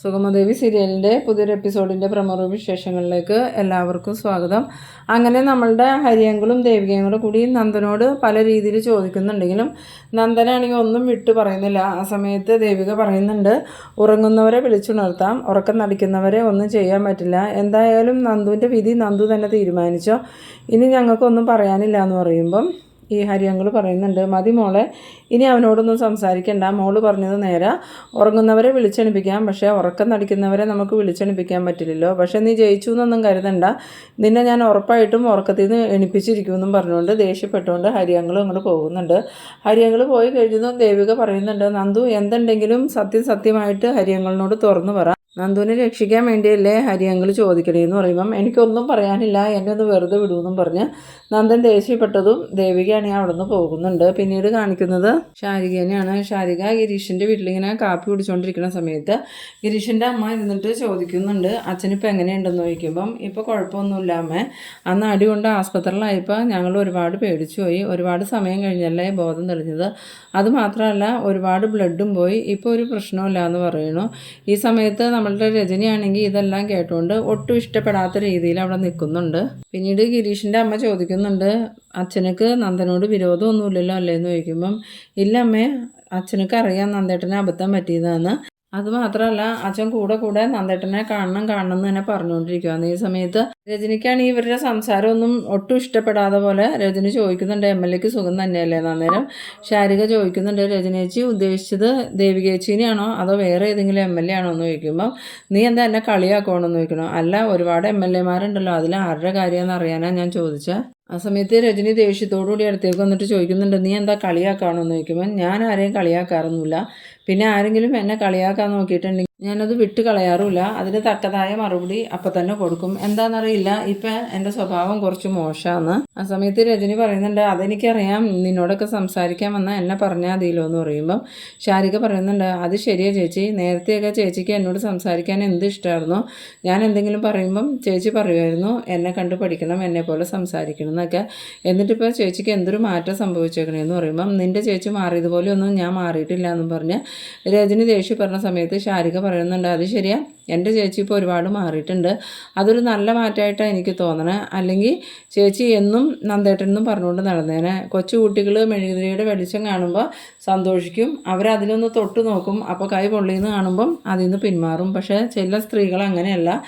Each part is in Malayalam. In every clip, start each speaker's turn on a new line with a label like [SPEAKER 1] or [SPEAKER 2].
[SPEAKER 1] സുഗമദേവി സീരിയലിൻ്റെ പുതിയൊരു എപ്പിസോഡിൻ്റെ പ്രമുഖ വിശേഷങ്ങളിലേക്ക് എല്ലാവർക്കും സ്വാഗതം. അങ്ങനെ നമ്മളുടെ ഹരിയങ്കളും ദേവികയും കൂടെ കൂടി നന്ദനോട് പല രീതിയിൽ ചോദിക്കുന്നുണ്ടെങ്കിലും നന്ദനാണെങ്കിൽ ഒന്നും വിട്ടു പറയുന്നില്ല. ആ സമയത്ത് ദേവിക പറയുന്നുണ്ട്, ഉറങ്ങുന്നവരെ വിളിച്ചുണർത്താം, ഉറക്കം നടിക്കുന്നവരെ ഒന്നും ചെയ്യാൻ പറ്റില്ല. എന്തായാലും നന്ദുവിൻ്റെ വിധി നന്ദു തന്നെ തീരുമാനിച്ചോ, ഇനി ഞങ്ങൾക്കൊന്നും പറയാനില്ല എന്ന് പറയുമ്പം ഈ ഹരിയങ്കൾ പറയുന്നുണ്ട്, മതി മോളെ, ഇനി അവനോടൊന്നും സംസാരിക്കണ്ട. മോള് പറഞ്ഞത് നേരെ, ഉറങ്ങുന്നവരെ വിളിച്ചെണിപ്പിക്കാം, പക്ഷേ ഉറക്കം നടിക്കുന്നവരെ നമുക്ക് വിളിച്ചെണിപ്പിക്കാൻ പറ്റില്ലല്ലോ. പക്ഷേ നീ ജയിച്ചു എന്നൊന്നും കരുതണ്ട, നിന്നെ ഞാൻ ഉറപ്പായിട്ടും ഉറക്കത്തിൽ നിന്ന് എണിപ്പിച്ചിരിക്കുമെന്നും പറഞ്ഞുകൊണ്ട് ദേഷ്യപ്പെട്ടുകൊണ്ട് ഹരിയങ്കൾ അങ്ങോട്ട് പോകുന്നുണ്ട്. ഹരിയങ്കൾ പോയി കഴിഞ്ഞതും ദേവിക പറയുന്നുണ്ട്, നന്ദു എന്തുണ്ടെങ്കിലും സത്യമായിട്ട് ഹരിയങ്കളിനോട് തുറന്നു പറ. നന്ദുവിനെ രക്ഷിക്കാൻ വേണ്ടിയല്ലേ ഹരിയങ്കൾ ചോദിക്കണേന്ന് പറയുമ്പം എനിക്കൊന്നും പറയാനില്ല, എന്നെ ഒന്ന് വെറുതെ വിടുമെന്നും പറഞ്ഞ് നന്ദൻ ദേഷ്യപ്പെട്ടതും ദേവികയാണെങ്കിൽ അവിടെ നിന്ന് പോകുന്നുണ്ട്. പിന്നീട് കാണിക്കുന്നത് ശാരികനെയാണ്. ശാരിക ഗിരീഷിൻ്റെ വീട്ടിലിങ്ങനെ കാപ്പി കുടിച്ചുകൊണ്ടിരിക്കുന്ന സമയത്ത് ഗിരീഷിൻ്റെ അമ്മ ഇരുന്നിട്ട് ചോദിക്കുന്നുണ്ട്, അച്ഛനിപ്പോൾ എങ്ങനെയുണ്ടെന്ന് ചോദിക്കുമ്പം ഇപ്പോൾ കുഴപ്പമൊന്നുമില്ല അമ്മേ, അന്ന് അടി കൊണ്ട് ആസ്പത്രിയിലായപ്പോൾ ഞങ്ങൾ ഒരുപാട് പേടിച്ചു പോയി, ഒരുപാട് സമയം കഴിഞ്ഞല്ലേ ബോധം തെളിഞ്ഞത്, അതുമാത്രമല്ല ഒരുപാട് ബ്ലഡും പോയി, ഇപ്പോൾ ഒരു പ്രശ്നമില്ല എന്ന് പറയുന്നു. ഈ സമയത്ത് നമ്മളുടെ രജനിയാണെങ്കിൽ ഇതെല്ലാം കേട്ടുകൊണ്ട് ഒട്ടും ഇഷ്ടപ്പെടാത്ത രീതിയിൽ അവിടെ നിൽക്കുന്നുണ്ട്. പിന്നീട് ഗിരീഷിൻ്റെ അമ്മ ചോദിക്കുന്നുണ്ട്, അച്ഛനക്ക് നന്ദനോട് വിരോധമൊന്നുമില്ലല്ലോ അല്ലേന്ന് ചോദിക്കുമ്പം ഇല്ല അമ്മേ, അച്ഛനക്ക് അറിയാം നന്ദേട്ടനെ അബദ്ധം പറ്റിയതാണ്, അതുമാത്രമല്ല അച്ഛൻ കൂടെ നന്ദേട്ടനെ കാണണം എന്ന് തന്നെ പറഞ്ഞുകൊണ്ടിരിക്കുകയാണ്. ഈ സമയത്ത് രജനിക്കാണെങ്കിൽ ഇവരുടെ സംസാരമൊന്നും ഒട്ടും ഇഷ്ടപ്പെടാതെ പോലെ രജനി ചോദിക്കുന്നുണ്ട്, MLAക്ക് സുഖം തന്നെയല്ലേ? അന്നേരം ശാരിക ചോദിക്കുന്നുണ്ട്, രജനേച്ചി ഉദ്ദേശിച്ചത് ദേവികേച്ചിനെയാണോ അതോ വേറെ ഏതെങ്കിലും MLA ആണോ എന്ന് ചോദിക്കുമ്പോൾ നീ എന്താ എന്നെ കളിയാക്കണമെന്ന് ചോദിക്കണോ? അല്ല, ഒരുപാട് MLAമാരുണ്ടല്ലോ, അതിൽ ആരുടെ കാര്യമെന്ന് അറിയാനാണ് ഞാൻ ചോദിച്ചത്. ആ സമയത്ത് രജനി ദേഷ്യത്തോടുകൂടി അടുത്തേക്ക് വന്നിട്ട് ചോദിക്കുന്നുണ്ട്, നീ എന്താ കളിയാക്കാണോ എന്ന് ചോദിക്കുമ്പോൾ ഞാൻ ആരെയും കളിയാക്കാറൊന്നുമില്ല, പിന്നെ ആരെങ്കിലും എന്നെ കളിയാക്കാൻ നോക്കിയിട്ടുണ്ടെങ്കിൽ ഞാനത് വിട്ട് കളയാറുമില്ല, അതിന് തക്കതായ മറുപടി അപ്പം തന്നെ കൊടുക്കും. എന്താണെന്നറിയില്ല, ഇപ്പം എൻ്റെ സ്വഭാവം കുറച്ച് മോശമാണ്. ആ സമയത്ത് രജനി പറയുന്നുണ്ട്, അതെനിക്കറിയാം, നിന്നോടൊക്കെ സംസാരിക്കാൻ വന്നാൽ എന്നെ പറഞ്ഞാൽ മതിയല്ലോ എന്ന് പറയുമ്പം ശാരിക പറയുന്നുണ്ട്, അത് ശരിയാ ചേച്ചി, നേരത്തെയൊക്കെ ചേച്ചിക്ക് എന്നോട് സംസാരിക്കാൻ എന്ത് ഇഷ്ടമായിരുന്നു, ഞാൻ എന്തെങ്കിലും പറയുമ്പം ചേച്ചി പറയുമായിരുന്നു എന്നെ കണ്ട് പഠിക്കണം, എന്നെ പോലെ സംസാരിക്കണം എന്നൊക്കെ, എന്നിട്ടിപ്പോൾ ചേച്ചിക്ക് എന്തൊരു മാറ്റം സംഭവിച്ചേക്കണേന്ന് പറയുമ്പം നിൻ്റെ ചേച്ചി മാറിയതുപോലെ ഒന്നും ഞാൻ മാറിയിട്ടില്ല എന്നും പറഞ്ഞ് രജനി ദേഷ്യപ്പെടുന്ന സമയത്ത് ശാരിക പറയുന്നുണ്ട്, അത് ശരിയാ, എൻ്റെ ചേച്ചി ഇപ്പോൾ ഒരുപാട് മാറിയിട്ടുണ്ട്, അതൊരു നല്ല മാറ്റമായിട്ടാണ് എനിക്ക് തോന്നണേ, അല്ലെങ്കിൽ ചേച്ചി എന്നും നന്ദേട്ടനെന്നും പറഞ്ഞുകൊണ്ട് നടന്നേനെ. കൊച്ചു കുട്ടികൾ മെഴുകുതിരിയുടെ വെളിച്ചം കാണുമ്പോൾ സന്തോഷിക്കും, അവരതിലൊന്ന് തൊട്ട് നോക്കും, അപ്പോൾ കൈ പൊള്ളിയെന്ന് കാണുമ്പം അതിൽ നിന്ന് പിന്മാറും. പക്ഷേ ചില സ്ത്രീകൾ അങ്ങനെയല്ല,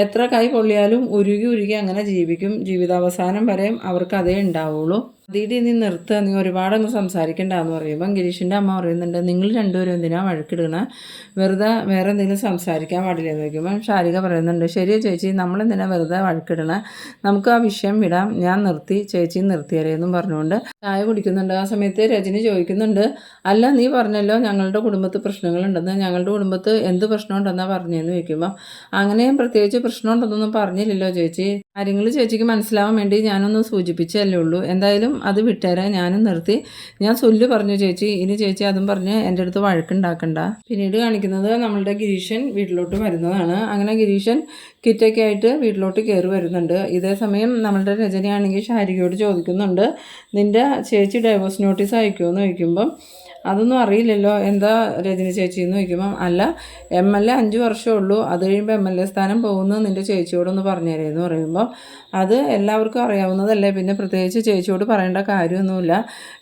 [SPEAKER 1] എത്ര കൈ പൊള്ളിയാലും ഉരുകി അങ്ങനെ ജീവിക്കും, ജീവിതാവസാനം വരെയും അവർക്ക് അതേ ഉണ്ടാവുള്ളൂ. ദീദി നീ നിർത്തുക, നീ ഒരുപാടങ്ങ് സംസാരിക്കണ്ടെന്ന് പറയുമ്പം ഗിരീഷിൻ്റെ അമ്മ പറയുന്നുണ്ട്, നിങ്ങൾ രണ്ടുപേരും എന്തിനാ വഴക്കിടുകണേ, വെറുതെ വേറെ എന്തെങ്കിലും സംസാരിക്കാൻ പാടില്ലെന്ന് ചോദിക്കുമ്പം ശാരിക പറയുന്നുണ്ട്, ശരിയാ ചേച്ചി, നമ്മളെന്തിനാ വെറുതെ വഴക്കിടണേ, നമുക്ക് ആ വിഷയം വിടാം, ഞാൻ നിർത്തി, ചേച്ചി നിർത്തിയരേന്നും പറഞ്ഞുകൊണ്ട് ചായ കുടിക്കുന്നുണ്ട്. ആ സമയത്ത് രജനി ചോദിക്കുന്നുണ്ട്, അല്ല നീ പറഞ്ഞല്ലോ ഞങ്ങളുടെ കുടുംബത്ത് പ്രശ്നങ്ങളുണ്ടെന്ന്, ഞങ്ങളുടെ കുടുംബത്ത് എന്ത് പ്രശ്നമുണ്ടെന്നാണ് പറഞ്ഞതെന്ന് ചോദിക്കുമ്പം അങ്ങനെയും പ്രത്യേകിച്ച് പ്രശ്നമുണ്ടെന്നൊന്നും പറഞ്ഞില്ലല്ലോ ചേച്ചി, കാര്യങ്ങൾ ചേച്ചിക്ക് മനസ്സിലാവാൻ വേണ്ടി ഞാനൊന്ന് സൂചിപ്പിച്ചല്ലേ ഉള്ളൂ, എന്തായാലും അത് വിട്ടേരാ, ഞാനും നിർത്തി, ഞാൻ സൊല്ല് പറഞ്ഞു ചേച്ചി, ഇനി ചേച്ചി അതും പറഞ്ഞ് എൻ്റെ അടുത്ത് വഴക്കുണ്ടാക്കണ്ട. പിന്നീട് കാണിക്കുന്നത് നമ്മളുടെ ഗിരീഷൻ വീട്ടിലോട്ട് വരുന്നതാണ്. അങ്ങനെ ഗിരീഷൻ കിറ്റൊക്കെ ആയിട്ട് വീട്ടിലോട്ട് കയറി വരുന്നുണ്ട്. ഇതേ സമയം നമ്മളുടെ രജനിയാണെങ്കിൽ ശാരികയോട് ചോദിക്കുന്നുണ്ട്, നിൻ്റെ ചേച്ചി ഡൈവോഴ്സ് നോട്ടീസ് അയക്കുമെന്ന് ചോദിക്കുമ്പം അതൊന്നും അറിയില്ലല്ലോ, എന്താ രജനി ചേച്ചി എന്ന് ചോദിക്കുമ്പം അല്ല, MLA 5 വർഷമേ ഉള്ളൂ, അത് കഴിയുമ്പോൾ MLA സ്ഥാനം പോകുന്നത് നിൻ്റെ ചേച്ചിയോടൊന്ന് പറഞ്ഞുതരേന്ന് പറയുമ്പോൾ അത് എല്ലാവർക്കും അറിയാവുന്നതല്ലേ, പിന്നെ പ്രത്യേകിച്ച് ചേച്ചിയോട് പറയേണ്ട കാര്യമൊന്നുമില്ല,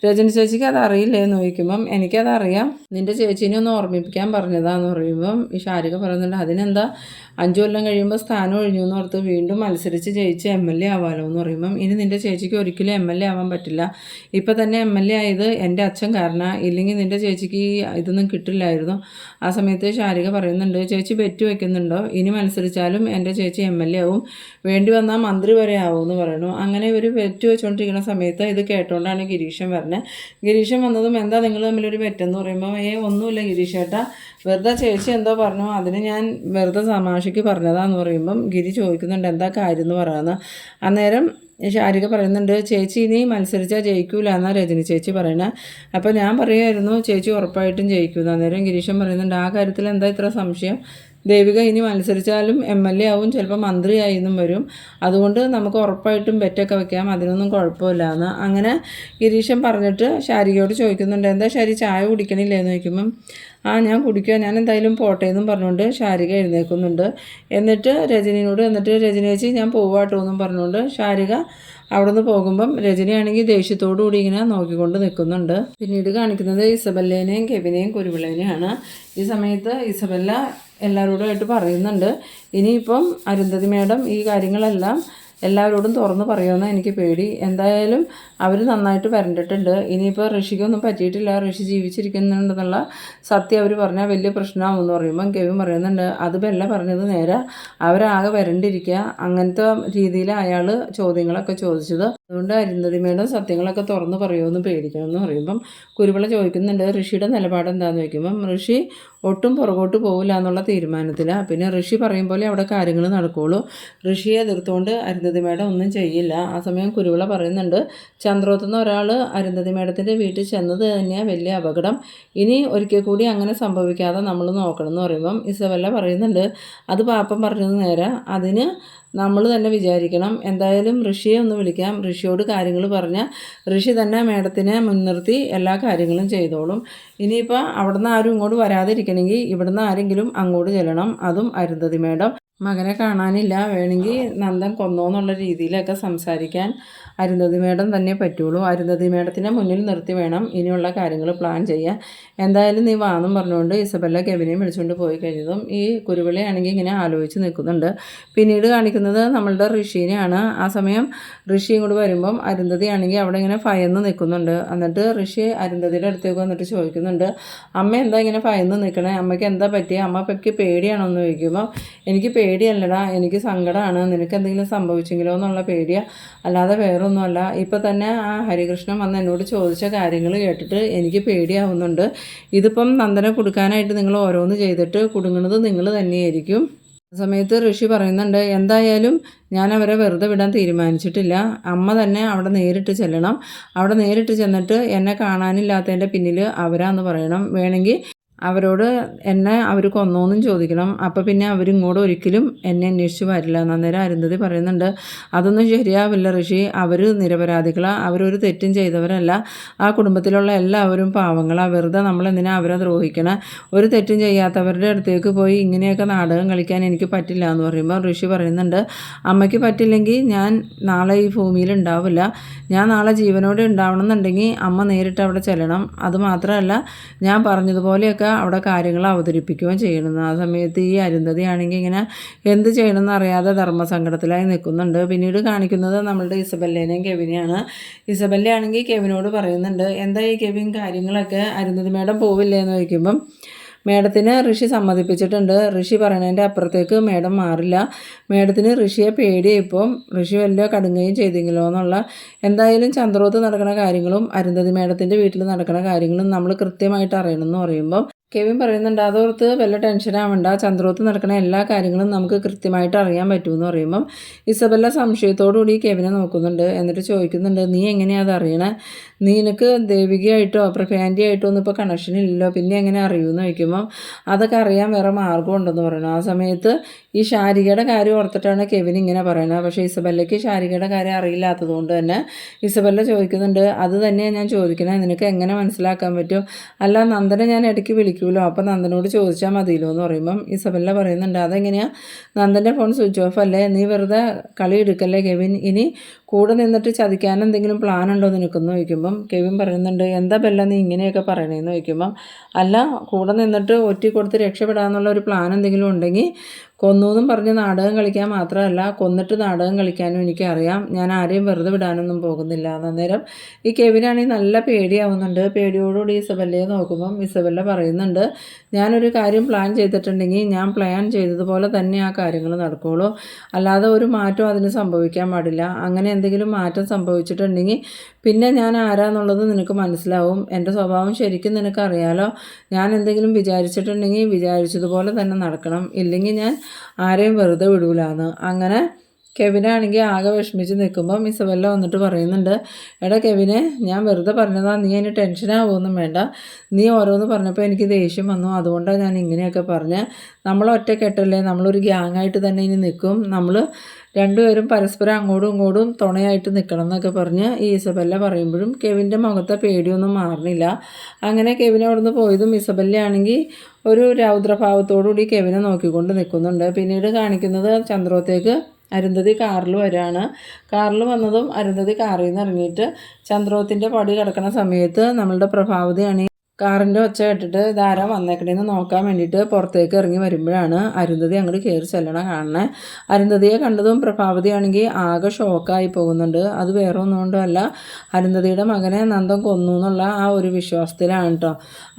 [SPEAKER 1] രജനി ചേച്ചിക്ക് അത് അറിയില്ലേ എന്ന് ചോദിക്കുമ്പം എനിക്കതറിയാം, നിൻ്റെ ചേച്ചീനെ ഒന്ന് ഓർമ്മിപ്പിക്കാൻ പറഞ്ഞതാന്ന് പറയുമ്പം ഈ ശാരിക പറയുന്നുണ്ട്, അതിനെന്താ, 5 കൊല്ലം കഴിയുമ്പോൾ സ്ഥാനം ഒഴിഞ്ഞു എന്ന് ഓർത്ത് വീണ്ടും മത്സരിച്ച് ജയിച്ച് MLA ആവാലോ എന്ന് പറയുമ്പം ഇനി നിൻ്റെ ചേച്ചിക്ക് ഒരിക്കലും MLA ആവാൻ പറ്റില്ല, ഇപ്പം തന്നെ MLA ആയത് എൻ്റെ അച്ഛൻ കാരണം, ഇല്ലെങ്കിൽ നിൻ്റെ ചേച്ചിക്ക് ഇതൊന്നും കിട്ടില്ലായിരുന്നു. ആ സമയത്ത് ശാരിക പറയുന്നുണ്ട്, ചേച്ചി ബെറ്റ് വയ്ക്കുന്നുണ്ടോ, ഇനി മത്സരിച്ചാലും എൻ്റെ ചേച്ചി MLA ആവും, വേണ്ടി വന്നാൽ മന്ത്രി വരെ ആവും എന്ന് പറയുന്നു. അങ്ങനെ ഒരു ബെറ്റ് വെച്ചുകൊണ്ടിരിക്കുന്ന സമയത്ത് ഇത് കേട്ടുകൊണ്ടാണ് ഗിരീഷൻ പറഞ്ഞത്. ഗിരീഷൻ വന്നതും എന്താ നിങ്ങൾ തമ്മിലൊരു ബെറ്റെന്ന് പറയുമ്പോൾ ഒന്നുമില്ല ഗിരീഷേട്ടാ, വെറുതെ ചേച്ചി എന്തോ പറഞ്ഞു, അതിന് ഞാൻ വെറുതെ തമാശയ്ക്ക് പറഞ്ഞതാന്ന് പറയുമ്പം ഗിരി ചോദിക്കുന്നുണ്ട്, എന്താ കാര്യം എന്ന് പറയാമെന്ന്. അന്നേരം ശാരിക പറയുന്നുണ്ട്, ചേച്ചി ഇനി മത്സരിച്ചാൽ ജയിക്കൂല എന്നാണ് രജനി ചേച്ചി പറയണേ. അപ്പോൾ ഞാൻ പറയുമായിരുന്നു ചേച്ചി ഉറപ്പായിട്ടും ജയിക്കൂല. അന്നേരം ഗിരീഷൻ പറയുന്നുണ്ട്, ആ കാര്യത്തിൽ എന്താ ഇത്ര സംശയം, ദേവിക ഇനി മത്സരിച്ചാലും MLA ആവും, ചിലപ്പോൾ മന്ത്രിയായി എന്നും വരും, അതുകൊണ്ട് നമുക്ക് ഉറപ്പായിട്ടും ബെറ്റൊക്കെ വെക്കാം, അതിനൊന്നും കുഴപ്പമില്ല എന്ന്. അങ്ങനെ ഗിരീഷൻ പറഞ്ഞിട്ട് ശാരികയോട് ചോദിക്കുന്നുണ്ട്, എന്താ ശരി ചായ കുടിക്കണില്ലേ എന്ന് ചോദിക്കുമ്പം ഞാൻ കുടിക്കുക, ഞാൻ എന്തായാലും പോട്ടെ എന്നും പറഞ്ഞുകൊണ്ട് ശാരിക എഴുന്നേൽക്കുന്നുണ്ട്. എന്നിട്ട് രജനി ചേച്ചി ഞാൻ പോവാട്ടോ എന്നും പറഞ്ഞുകൊണ്ട് ശാരിക അവിടെ നിന്ന് പോകുമ്പം രജനിയാണെങ്കിൽ ദേഷ്യത്തോടു കൂടി ഇങ്ങനെ നോക്കിക്കൊണ്ട് നിൽക്കുന്നുണ്ട്. പിന്നീട് കാണിക്കുന്നത് ഇസബല്ലേനെയും കെവിനെയും കുരുവിളേനെയാണ്. ഈ സമയത്ത് ഇസബല്ല എല്ലാവരോടുമായിട്ട് പറയുന്നുണ്ട്, ഇനിയിപ്പം അരുന്ധതി മേഡം ഈ കാര്യങ്ങളെല്ലാം എല്ലാവരോടും തുറന്ന് പറയുമെന്ന് എനിക്ക് പേടി. എന്തായാലും അവർ നന്നായിട്ട് വരണ്ടിട്ടുണ്ട്. ഇനിയിപ്പോൾ ഋഷിക്കൊന്നും പറ്റിയിട്ടില്ല, ഋഷി ജീവിച്ചിരിക്കുന്നുണ്ടെന്നുള്ള സത്യം അവർ പറഞ്ഞാൽ വലിയ പ്രശ്നമാകുമെന്ന് പറയുമ്പം കെവിൻ പറയുന്നുണ്ട്, അത് ബെല്ല പറഞ്ഞത് നേരെ, അവരാകെ വരണ്ടിരിക്കുക. അങ്ങനത്തെ രീതിയിൽ അയാൾ ചോദ്യങ്ങളൊക്കെ ചോദിച്ചത്. അതുകൊണ്ട് അരുന്ധതി മേഡം സത്യങ്ങളൊക്കെ തുറന്ന് പറയുമെന്ന് പേടിക്കണമെന്ന് പറയുമ്പം കുരുവിള ചോദിക്കുന്നുണ്ട്, ഋഷിയുടെ നിലപാട് എന്താണെന്ന് ചോദിക്കുമ്പം ഋഷി ഒട്ടും പുറകോട്ട് പോകില്ല എന്നുള്ള തീരുമാനത്തിലാണ്. പിന്നെ ഋഷി പറയും പോലെ അവിടെ കാര്യങ്ങൾ നടക്കുകയുള്ളൂ. ഋഷിയെ എതിർത്തുകൊണ്ട് അരുന്ധതി മേഡം ഒന്നും ചെയ്യില്ല. ആ സമയം കുരുവിള പറയുന്നുണ്ട്, ചന്ദ്രോത്തുനിന്ന് ഒരാൾ അരുന്ധതി മേഡത്തിൻ്റെ വീട്ടിൽ ചെന്നത് തന്നെയാണ് വലിയ അപകടം. ഇനി ഒരിക്കൽ കൂടി അങ്ങനെ സംഭവിക്കാതെ നമ്മൾ നോക്കണം എന്ന് പറയുമ്പം ഇസബല്ല പറയുന്നുണ്ട്, അത് പാപ്പൻ പറഞ്ഞത് നേരെ, അതിന് നമ്മൾ തന്നെ വിചാരിക്കണം. എന്തായാലും ഋഷിയെ ഒന്ന് വിളിക്കാം, ഋഷിയോട് കാര്യങ്ങൾ പറഞ്ഞാൽ ഋഷി തന്നെ മേഡത്തിനെ മുൻനിർത്തി എല്ലാ കാര്യങ്ങളും ചെയ്തോളും. ഇനിയിപ്പോൾ അവിടുന്ന് ആരും ഇങ്ങോട്ട് വരാതിരിക്കണമെങ്കിൽ ഇവിടുന്ന് ആരെങ്കിലും അങ്ങോട്ട് ചെല്ലണം, അതും അരുന്ധതി മേഡം. മകനെ കാണാനില്ല, വേണമെങ്കിൽ നന്ദൻ കൊന്നോന്നുള്ള രീതിയിലൊക്കെ സംസാരിക്കാൻ അരുന്ധതി മേഡം തന്നെ പറ്റുള്ളൂ. അരുന്ധതി മേഡത്തിനെ മുന്നിൽ നിർത്തി വേണം ഇനിയുള്ള കാര്യങ്ങൾ പ്ലാൻ ചെയ്യാൻ. എന്തായാലും നീ വാന്നും പറഞ്ഞുകൊണ്ട് ഇസബല്ല കെവിനെയും വിളിച്ചുകൊണ്ട് പോയി കഴിഞ്ഞതും ഈ കുരുവിളയാണെങ്കിൽ ഇങ്ങനെ ആലോചിച്ച് നിൽക്കുന്നുണ്ട്. പിന്നീട് കാണിക്കുന്നത് നമ്മളുടെ ഋഷീനെയാണ്. ആ സമയം ഋഷി ഇങ്ങോട്ട് വരുമ്പം അരുന്ധതി ആണെങ്കിൽ അവിടെ ഇങ്ങനെ ഭയന്ന് നിൽക്കുന്നുണ്ട്. എന്നിട്ട് ഋഷി അരുന്ധതിയുടെ അടുത്തേക്ക് വന്നിട്ട് ചോദിക്കുന്നുണ്ട്, അമ്മ എന്താ ഇങ്ങനെ ഭയന്ന് നിൽക്കണേ, അമ്മയ്ക്ക് എന്താ പറ്റിയ, അമ്മയ്ക്ക് പേടിയാണോ എന്ന് ചോദിക്കുമ്പോൾ എനിക്ക് പേടിയല്ലടാ, എനിക്ക് സങ്കടമാണ്, നിനക്ക് എന്തെങ്കിലും സംഭവിച്ചെങ്കിലോ എന്നുള്ള പേടിയാണ്, അല്ലാതെ വേറൊന്നുമല്ല. ഇപ്പം തന്നെ ആ ഹരികൃഷ്ണൻ വന്ന് എന്നോട് ചോദിച്ച കാര്യങ്ങൾ കേട്ടിട്ട് എനിക്ക് പേടിയാവുന്നുണ്ട്. ഇതിപ്പം നന്ദനെ കൊടുക്കാനായിട്ട് നിങ്ങൾ ഓരോന്ന് ചെയ്തിട്ട് കുടുങ്ങുന്നത് നിങ്ങൾ തന്നെയായിരിക്കും. ആ സമയത്ത് ഋഷി പറയുന്നുണ്ട്, എന്തായാലും ഞാൻ അവരെ വെറുതെ വിടാൻ തീരുമാനിച്ചിട്ടില്ല. അമ്മ തന്നെ അവിടെ നേരിട്ട് ചെല്ലണം. അവിടെ നേരിട്ട് ചെന്നിട്ട് എന്നെ കാണാനില്ലാത്തതിൻ്റെ പിന്നിൽ അവരാന്ന് പറയണം. വേണമെങ്കിൽ അവരോട് എന്നെ അവർ കൊന്നോന്നും ചോദിക്കണം. അപ്പോൾ പിന്നെ അവരിങ്ങോട്ട് ഒരിക്കലും എന്നെ അന്വേഷിച്ച് വരില്ല. അന്നേരം അരുന്ധതി പറയുന്നുണ്ട്, അതൊന്നും ശരിയാവില്ല ഋഷി, അവർ നിരപരാധികളാണ്, അവരൊരു തെറ്റും ചെയ്തവരല്ല, ആ കുടുംബത്തിലുള്ള എല്ലാവരും പാവങ്ങളാണ്, വെറുതെ നമ്മളെന്തിനാ അവരെ ദ്രോഹിക്കണം, ഒരു തെറ്റും ചെയ്യാത്തവരുടെ അടുത്തേക്ക് പോയി ഇങ്ങനെയൊക്കെ നാടകം കളിക്കാൻ എനിക്ക് പറ്റില്ല എന്ന് പറയുമ്പോൾ ഋഷി പറയുന്നുണ്ട്, അമ്മയ്ക്ക് പറ്റില്ലെങ്കിൽ ഞാൻ നാളെ ഈ ഭൂമിയിൽ ഉണ്ടാവില്ല, ഞാൻ നാളെ ജീവനോടെ ഉണ്ടാവണം എന്നുണ്ടെങ്കിൽ അമ്മ നേരിട്ട് അവിടെ ചെല്ലണം. അതുമാത്രമല്ല ഞാൻ പറഞ്ഞതുപോലെയൊക്കെ അവിടെ കാര്യങ്ങൾ അവതരിപ്പിക്കുകയും ചെയ്യണമെന്ന്. ആ സമയത്ത് ഈ അരുന്ധതി ആണെങ്കിൽ ഇങ്ങനെ എന്ത് ചെയ്യണമെന്ന് അറിയാതെ ധർമ്മസങ്കടത്തിലായി നിൽക്കുന്നുണ്ട്. പിന്നീട് കാണിക്കുന്നത് നമ്മളുടെ ഇസബല്ലേനെയും കെവിനെയാണ്. ഇസബല്ല ആണെങ്കിൽ കെവിനോട് പറയുന്നുണ്ട്, എന്താ ഈ കെവിൻ കാര്യങ്ങളൊക്കെ, അരുന്ധതി മേഡം പോവില്ലേ എന്ന് ചോദിക്കുമ്പം മേഡത്തിന് ഋഷി സമ്മതിപ്പിച്ചിട്ടുണ്ട്, ഋഷി പറയണതിൻ്റെ അപ്പുറത്തേക്ക് മേഡം മാറില്ല, മേഡത്തിന് ഋഷിയെ പേടിയായി. ഇപ്പം ഋഷി വല്ല കടുങ്ങുകയും ചെയ്തെങ്കിലോ എന്നുള്ള. എന്തായാലും ചന്ദ്രോത്ത് നടക്കുന്ന കാര്യങ്ങളും അരുന്ധതി മേഡത്തിൻ്റെ വീട്ടിൽ നടക്കുന്ന കാര്യങ്ങളും നമ്മൾ കൃത്യമായിട്ട് അറിയണമെന്ന് പറയുമ്പം കെവിൻ പറയുന്നുണ്ട്, അതോർത്ത് വല്ല ടെൻഷനാവണ്ട, ചന്ദ്രോത്ത് നടക്കുന്ന എല്ലാ കാര്യങ്ങളും നമുക്ക് കൃത്യമായിട്ട് അറിയാൻ പറ്റുമെന്ന് പറയുമ്പം ഇസബല്ല സംശയത്തോടുകൂടി കെവിനെ നോക്കുന്നുണ്ട്. എന്നിട്ട് ചോദിക്കുന്നുണ്ട്, നീ എങ്ങനെയാണ് അത് അറിയണേ, നിനക്ക് ദേവികയായിട്ടോ പ്രഫാൻറ്റി ആയിട്ടോ ഒന്നും ഇപ്പോൾ കണക്ഷൻ ഇല്ലല്ലോ, പിന്നെ എങ്ങനെ അറിയുമെന്ന് ചോദിക്കുമ്പം അതൊക്കെ അറിയാൻ വേറെ മാർഗ്ഗം ഉണ്ടെന്ന് പറയണം. ആ സമയത്ത് ഈ ശാരികയുടെ കാര്യം ഓർത്തിട്ടാണ് കെവിൻ ഇങ്ങനെ പറയുന്നത്. പക്ഷേ ഇസബല്ലയ്ക്ക് ശാരികയുടെ കാര്യം അറിയില്ലാത്തത് കൊണ്ട് തന്നെ ഇസബല്ല ചോദിക്കുന്നുണ്ട്, അത് തന്നെയാണ് ഞാൻ ചോദിക്കണേ, നിനക്ക് എങ്ങനെ മനസ്സിലാക്കാൻ പറ്റും, അല്ല നന്ദനെ ഞാൻ ഇടയ്ക്ക് വിളിക്കുമല്ലോ, അപ്പോൾ നന്ദനോട് ചോദിച്ചാൽ മതിയല്ലോ എന്ന് പറയുമ്പം ഇസബല്ല പറയുന്നുണ്ട്, അതെങ്ങനെയാണ്, നന്ദൻ്റെ ഫോൺ സ്വിച്ച് ഓഫ് അല്ലേ, നീ വെറുതെ കളി എടുക്കല്ലേ കെവിൻ, ഇനി കൂടെ നിന്നിട്ട് ചതിക്കാൻ എന്തെങ്കിലും പ്ലാൻ ഉണ്ടോ നിനക്കെന്ന് ചോദിക്കുമ്പം കെവിൻ പറയുന്നുണ്ട്, എന്താ ബെല്ല നീ ഇങ്ങനെയൊക്കെ പറയണേന്ന് ചോദിക്കുമ്പം അല്ല, കൂടെ നിന്നിട്ട് ഒറ്റ കൊടുത്ത് രക്ഷപ്പെടാമെന്നുള്ള ഒരു പ്ലാൻ എന്തെങ്കിലും ഉണ്ടെങ്കിൽ കൊന്നൂന്നും പറഞ്ഞ് നാടകം കളിക്കാൻ മാത്രമല്ല, കൊന്നിട്ട് നാടകം കളിക്കാനും എനിക്കറിയാം, ഞാൻ ആരെയും വെറുതെ വിടാനൊന്നും പോകുന്നില്ല. അന്നേരം ഈ കെവിനാണെങ്കിൽ നല്ല പേടിയാവുന്നുണ്ട്. പേടിയോടുകൂടി ഇസബല്ലയെ നോക്കുമ്പം ഇസബല്ല പറയുന്നുണ്ട്, ഞാനൊരു കാര്യം പ്ലാൻ ചെയ്തിട്ടുണ്ടെങ്കിൽ ഞാൻ പ്ലാൻ ചെയ്തതുപോലെ തന്നെ ആ കാര്യങ്ങൾ നടക്കുകയുള്ളൂ, അല്ലാതെ ഒരു മാറ്റം അതിന് സംഭവിക്കാൻ പാടില്ല. അങ്ങനെ എന്തെങ്കിലും മാറ്റം സംഭവിച്ചിട്ടുണ്ടെങ്കിൽ പിന്നെ ഞാൻ ആരാന്നുള്ളത് നിനക്ക് മനസ്സിലാവും. എൻ്റെ സ്വഭാവം ശരിക്കും നിനക്കറിയാലോ. ഞാൻ എന്തെങ്കിലും വിചാരിച്ചിട്ടുണ്ടെങ്കിൽ വിചാരിച്ചതുപോലെ തന്നെ നടക്കണം, ഇല്ലെങ്കിൽ ഞാൻ ആരെയും വെറുതെ വിടൂലാന്ന്. അങ്ങനെ കെവിനാണെങ്കിൽ ആകെ വിഷമിച്ച് നിൽക്കുമ്പോൾ ഇസബെല്ല വന്നിട്ട് പറയുന്നുണ്ട്, എടാ കെവിനെ, ഞാൻ വെറുതെ പറഞ്ഞതാ, നീ അതിന് ടെൻഷനാവുമൊന്നും വേണ്ട. നീ ഓരോന്ന് പറഞ്ഞപ്പോൾ എനിക്ക് ദേഷ്യം വന്നു, അതുകൊണ്ടാണ് ഞാൻ ഇങ്ങനെയൊക്കെ പറഞ്ഞ്. നമ്മൾ ഒറ്റക്കെട്ടല്ലേ, നമ്മളൊരു ഗ്യാങ്ങായിട്ട് തന്നെ ഇനി നിൽക്കും, നമ്മൾ രണ്ടുപേരും പരസ്പരം അങ്ങോട്ടും ഇങ്ങോട്ടും തുണയായിട്ട് നിൽക്കണം എന്നൊക്കെ പറഞ്ഞ് ഈ ഇസബെല്ല പറയുമ്പോഴും കെവിൻ്റെ മുഖത്തെ പേടിയൊന്നും മാറുന്നില്ല. അങ്ങനെ കെവിൻ അവിടെ നിന്ന് പോയതും ഇസബെല്ലയാണെങ്കിൽ ഒരു രൗദ്രഭാവത്തോടുകൂടി കെവിനെ നോക്കിക്കൊണ്ട് നിൽക്കുന്നുണ്ട്. പിന്നീട് കാണിക്കുന്നത് ചന്ദ്രോത്തേക്ക് അരുന്ധതി കാറിൽ വരികയാണ്. കാറിൽ വന്നതും അരുന്ധതി കാറിൽ നിന്ന് ഇറങ്ങിയിട്ട് ചന്ദ്രോത്തിൻ്റെ പടി കിടക്കുന്ന സമയത്ത് നമ്മളുടെ പ്രഭാവതിയാണ് കാറിൻ്റെ ഒച്ച കേട്ടിട്ട് ഇതാരാ വന്നേക്കണേന്ന് നോക്കാൻ വേണ്ടിയിട്ട് പുറത്തേക്ക് ഇറങ്ങി വരുമ്പോഴാണ് അരുന്ധതി അങ്ങോട്ട് കയറി ചെല്ലണം കാണണേ. അരുന്ധതിയെ കണ്ടതും പ്രഭാവതിയാണെങ്കിൽ ആകെ ഷോക്കായി പോകുന്നുണ്ട്. അത് വേറെ ഒന്നുകൊണ്ടല്ല, അരുന്ധതിയുടെ മകനെ നന്ദൻ കൊന്നു എന്നുള്ള ആ ഒരു വിശ്വാസത്തിലാണ് കേട്ടോ.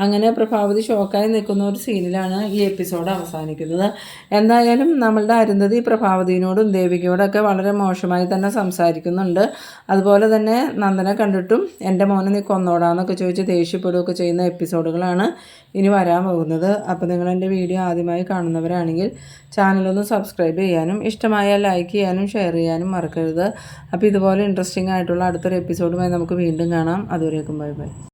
[SPEAKER 1] അങ്ങനെ പ്രഭാവതി ഷോക്കായി നിൽക്കുന്ന ഒരു സീനിലാണ് ഈ എപ്പിസോഡ് അവസാനിക്കുന്നത്. എന്തായാലും നമ്മളുടെ അരുന്ധതി പ്രഭാവതിയോടും ദേവികയോടൊക്കെ വളരെ മോശമായി തന്നെ സംസാരിക്കുന്നുണ്ട്. അതുപോലെ തന്നെ നന്ദനെ കണ്ടിട്ടും എൻ്റെ മോനെ നീ കൊന്നോടാന്നൊക്കെ ചോദിച്ച് ദേഷ്യപ്പെടുകയൊക്കെ ചെയ്യുന്ന എപ്പിസോഡുകളാണ് ഇനി വരാൻ പോകുന്നത്. അപ്പോൾ നിങ്ങൾ എൻ്റെ വീഡിയോ ആദ്യമായി കാണുന്നവരാണെങ്കിൽ ചാനലൊന്ന് സബ്സ്ക്രൈബ് ചെയ്യാനും ഇഷ്ടമായാൽ ലൈക്ക് ചെയ്യാനും ഷെയർ ചെയ്യാനും മറക്കരുത്. അപ്പോൾ ഇതുപോലെ ഇൻട്രസ്റ്റിംഗ് ആയിട്ടുള്ള അടുത്തൊരു എപ്പിസോഡുമായി നമുക്ക് വീണ്ടും കാണാം. അതുവരേക്കും ബൈ ബൈ.